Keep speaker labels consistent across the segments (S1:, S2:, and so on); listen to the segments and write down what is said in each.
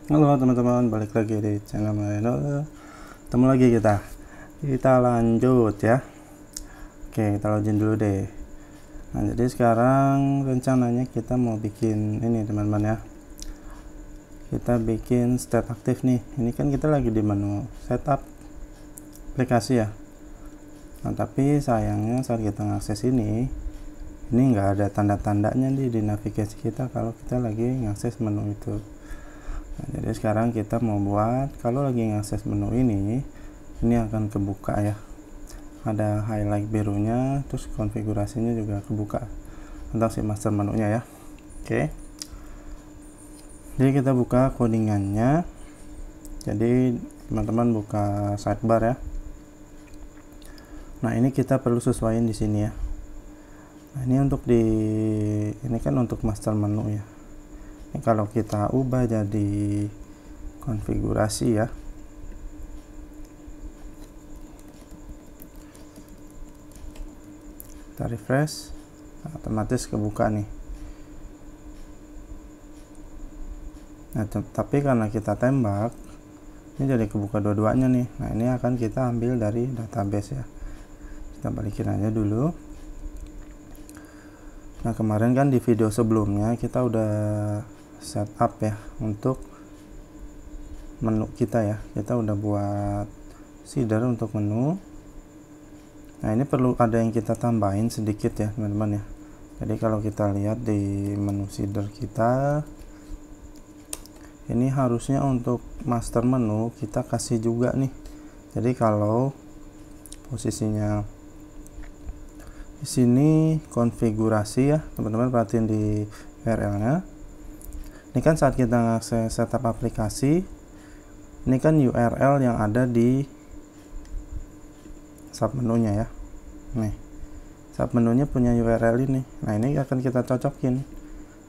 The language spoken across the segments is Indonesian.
S1: Halo teman-teman, balik lagi di channel Marino. Ketemu lagi kita lanjut ya. Oke, kita login dulu deh. Nah, jadi sekarang rencananya kita mau bikin ini teman-teman ya. Kita bikin state aktif nih. Ini kan kita lagi di menu setup aplikasi ya. Nah, tapi sayangnya saat kita ngakses ini nggak ada tanda-tandanya di navigasi kita kalau kita lagi ngakses menu itu. Nah, jadi sekarang kita mau buat, kalau lagi ngakses menu ini akan kebuka ya, ada highlight birunya, terus konfigurasinya juga kebuka untuk si master menunya ya. Oke, jadi kita buka codingannya. Jadi teman-teman buka sidebar ya. Nah, ini kita perlu sesuaiin di sini ya. Nah, ini ini kan untuk master menu ya. Ini kalau kita ubah jadi konfigurasi ya, kita refresh, nah, otomatis kebuka nih. Nah, tapi karena kita tembak, ini jadi kebuka dua-duanya nih. Nah, ini akan kita ambil dari database ya. Kita balikin aja dulu. Nah, kemarin kan di video sebelumnya kita udah setup ya untuk menu kita ya. Kita udah buat seeder untuk menu. Nah, ini perlu ada yang kita tambahin sedikit ya teman-teman ya. Jadi kalau kita lihat di menu seeder kita, ini harusnya untuk master menu kita kasih juga nih. Jadi kalau posisinya di sini konfigurasi ya teman-teman, perhatiin di URL-nya. Ini kan saat kita ngakses setup aplikasi, ini kan URL yang ada di submenunya ya. Nih, submenunya punya URL ini. Nah, ini akan kita cocokin.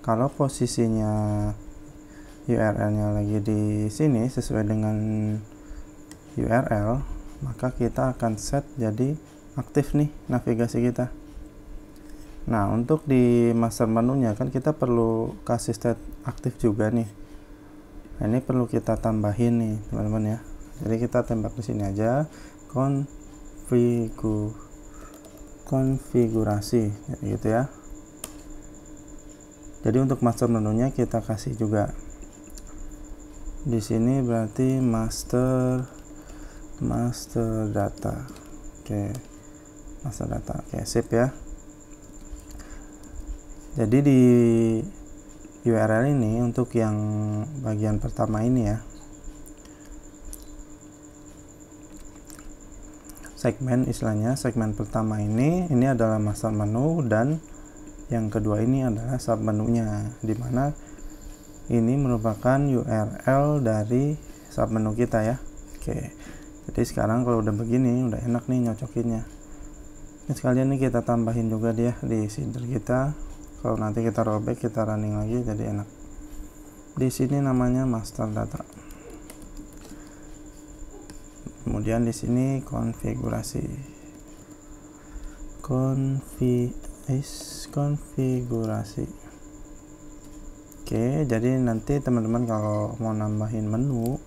S1: Kalau posisinya URL-nya lagi di sini sesuai dengan URL, maka kita akan set jadi aktif nih navigasi kita. Nah, untuk di master menunya kan kita perlu kasih state aktif juga nih. Nah, ini perlu kita tambahin nih teman-teman ya. Jadi kita tembak di sini aja, konfigurasi gitu ya. Jadi untuk master menunya kita kasih juga di sini, berarti master data. Oke, master data. Oke, sip ya. Jadi di URL ini untuk yang bagian pertama ini ya, segmen istilahnya, segmen pertama ini adalah master menu, dan yang kedua ini adalah sub menunya, dimana ini merupakan URL dari sub menu kita ya. Oke, jadi sekarang kalau udah begini udah enak nih nyocokinnya. Ini sekalian nih kita tambahin juga dia di seeder kita. Kalau nanti kita robek, kita running lagi, jadi enak. Di sini namanya master data. Kemudian di sini konfigurasi. Konfigurasi. Oke, jadi nanti teman-teman kalau mau nambahin menu,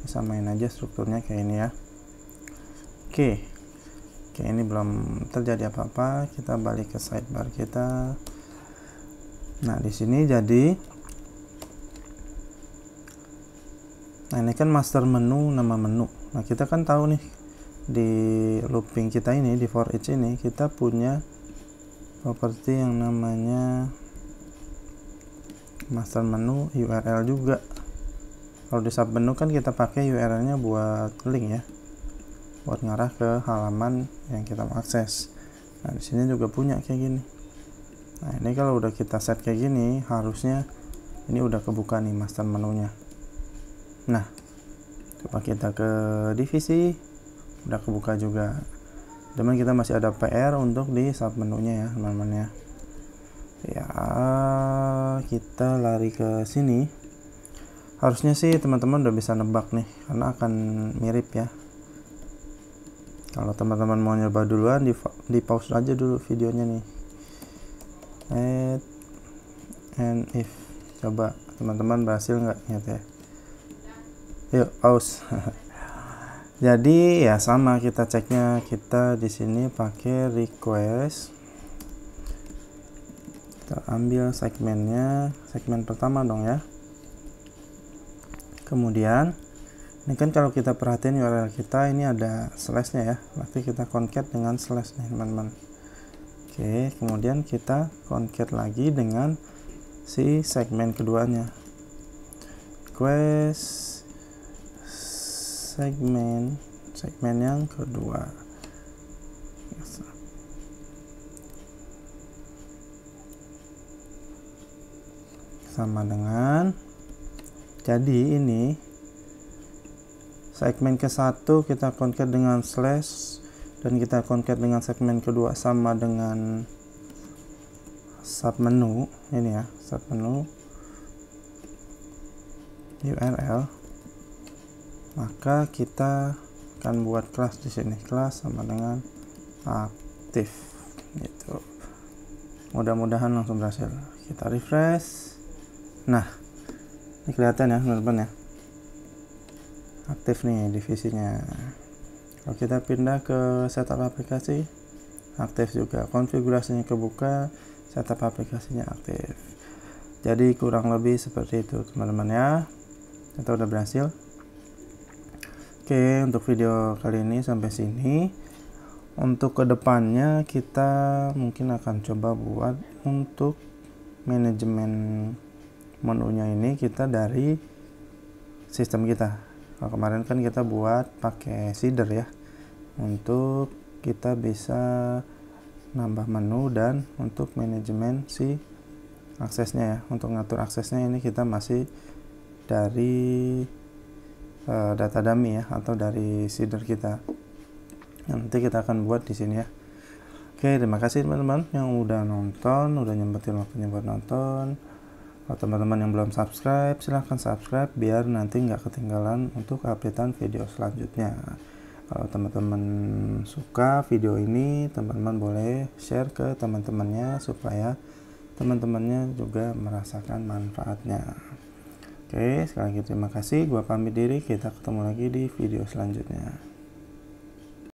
S1: bisa main aja strukturnya kayak ini ya. Oke, ini belum terjadi apa-apa. Kita balik ke sidebar kita. Nah, di sini jadi, nah ini kan master menu, nama menu. Nah, kita kan tahu nih di looping kita ini, di for each ini kita punya properti yang namanya master menu URL juga. Kalau di sub menu kan kita pakai URL-nya buat link ya, buat ngarah ke halaman yang kita mau akses. Nah, di sini juga punya kayak gini. Nah, ini kalau udah kita set kayak gini, harusnya ini udah kebuka nih master menunya. Nah, coba kita ke divisi, udah kebuka juga. Cuman kita masih ada PR untuk di sub menunya ya teman-teman ya. Ya, kita lari ke sini. Harusnya sih teman-teman udah bisa nebak nih, karena akan mirip ya. Kalau teman-teman mau nyoba duluan, di pause aja dulu videonya nih. And if, coba teman-teman berhasil nggak, ingat ya, Yuk pause. Jadi ya sama, kita ceknya, kita di sini pakai request. Kita ambil segmennya, segmen pertama dong ya. Kemudian ini kan kalau kita perhatiin URL kita ini ada slashnya ya, berarti kita concat dengan slash nih teman-teman. Oke, kemudian kita concat lagi dengan si segmen keduanya, request segmen yang kedua. Sama dengan, jadi ini segmen ke satu kita concat dengan slash, dan kita concat dengan segmen kedua sama dengan submenu ini ya, submenu URL. Maka kita akan buat kelas di sini, kelas sama dengan aktif gitu. Mudah-mudahan langsung berhasil. Kita refresh. Nah, ini kelihatan ya teman-teman ya, aktif nih divisinya. Kalau kita pindah ke setup aplikasi, aktif juga, konfigurasinya kebuka, setup aplikasinya aktif. Jadi kurang lebih seperti itu teman-teman ya. Kita udah berhasil. Oke, untuk video kali ini sampai sini. Untuk kedepannya kita mungkin akan coba buat untuk manajemen menunya ini kita dari sistem kita. Kalau kemarin kan kita buat pakai seeder ya, untuk kita bisa nambah menu dan untuk manajemen si aksesnya ya. Untuk ngatur aksesnya ini kita masih dari data dummy ya, atau dari seeder kita. Nanti kita akan buat di sini ya. Oke, terima kasih teman-teman yang udah nonton, udah nyempetin waktunya buat nonton. Kalau teman-teman yang belum subscribe, silahkan subscribe biar nanti nggak ketinggalan untuk updatean video selanjutnya. Kalau teman-teman suka video ini, teman-teman boleh share ke teman-temannya supaya teman-temannya juga merasakan manfaatnya. Oke, sekali lagi terima kasih. Gua pamit diri, kita ketemu lagi di video selanjutnya.